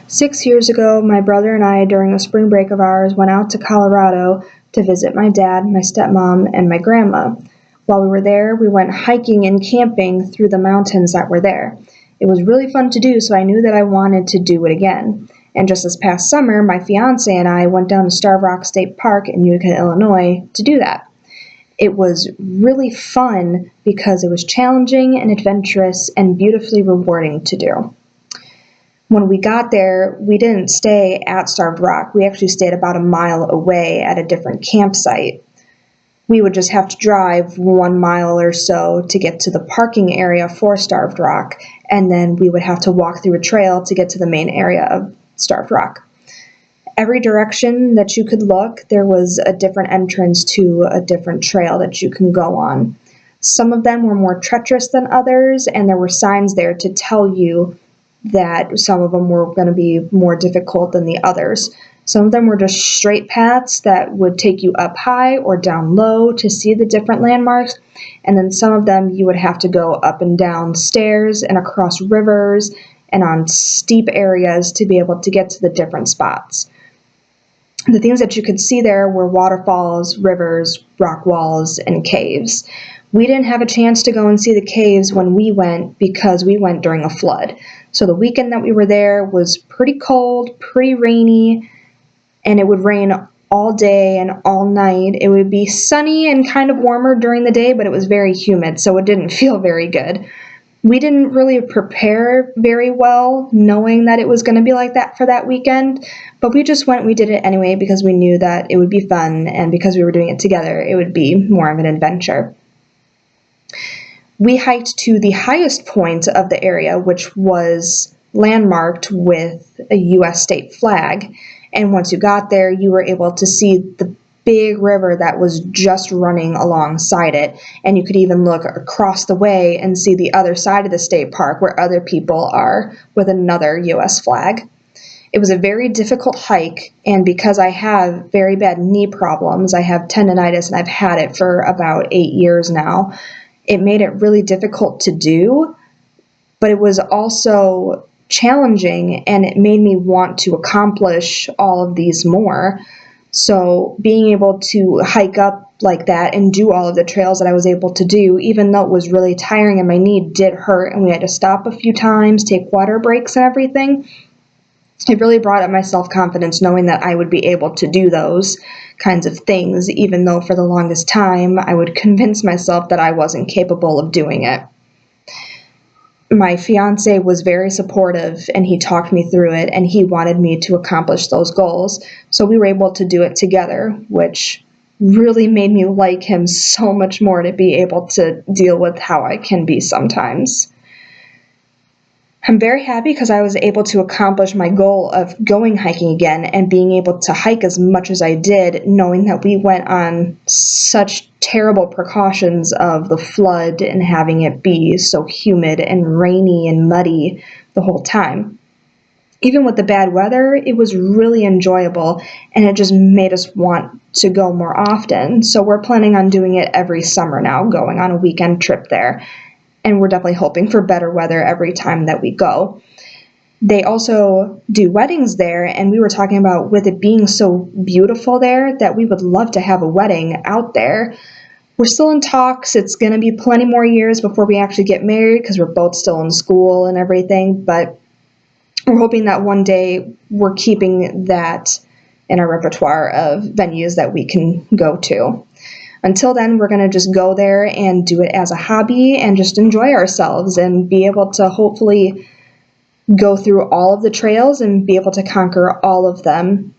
6 years ago, my brother and I, during a spring break of ours, went out to Colorado to visit my dad, my stepmom, and my grandma. While we were there, we went hiking and camping through the mountains that were there. It was really fun to do, so I knew that I wanted to do it again. And just this past summer, my fiance and I went down to Starved Rock State Park in Utica, Illinois to do that. It was really fun because it was challenging and adventurous and beautifully rewarding to do. When we got there, we didn't stay at Starved Rock. We actually stayed about a mile away at a different campsite. We would just have to drive 1 mile or so to get to the parking area for Starved Rock, and then we would have to walk through a trail to get to the main area of Starved Rock. Every direction that you could look, there was a different entrance to a different trail that you can go on. Some of them were more treacherous than others, and there were signs there to tell you that some of them were going to be more difficult than the others. Some of them were just straight paths that would take you up high or down low to see the different landmarks, and then some of them you would have to go up and down stairs and across rivers and on steep areas to be able to get to the different spots. The things that you could see there were waterfalls, rivers, rock walls, and caves. We didn't have a chance to go and see the caves when we went because we went during a flood. So the weekend that we were there was pretty cold, pretty rainy, and it would rain all day and all night. It would be sunny and kind of warmer during the day, but it was very humid, so it didn't feel very good. We didn't really prepare very well knowing that it was going to be like that for that weekend, but we just went, we did it anyway because we knew that it would be fun, and because we were doing it together, it would be more of an adventure. We hiked to the highest point of the area, which was landmarked with a U.S. state flag, and once you got there, you were able to see the big river that was just running alongside it, and you could even look across the way and see the other side of the state park where other people are with another U.S. flag. It was a very difficult hike, and because I have very bad knee problems, I have tendonitis and I've had it for about 8 years now, it made it really difficult to do, but it was also challenging, and it made me want to accomplish all of these more. So being able to hike up like that and do all of the trails that I was able to do, even though it was really tiring and my knee did hurt and we had to stop a few times, take water breaks and everything, it really brought up my self-confidence knowing that I would be able to do those kinds of things, even though for the longest time I would convince myself that I wasn't capable of doing it. My fiance was very supportive, and he talked me through it, and he wanted me to accomplish those goals. So we were able to do it together, which really made me like him so much more to be able to deal with how I can be sometimes. I'm very happy because I was able to accomplish my goal of going hiking again and being able to hike as much as I did, knowing that we went on such terrible precautions of the flood and having it be so humid and rainy and muddy the whole time. Even with the bad weather, it was really enjoyable, and it just made us want to go more often. So we're planning on doing it every summer now, going on a weekend trip there. And we're definitely hoping for better weather every time that we go. They also do weddings there, and we were talking about with it being so beautiful there that we would love to have a wedding out there. We're still in talks. It's going to be plenty more years before we actually get married because we're both still in school and everything, but we're hoping that one day we're keeping that in our repertoire of venues that we can go to. Until then, we're going to just go there and do it as a hobby and just enjoy ourselves and be able to hopefully go through all of the trails and be able to conquer all of them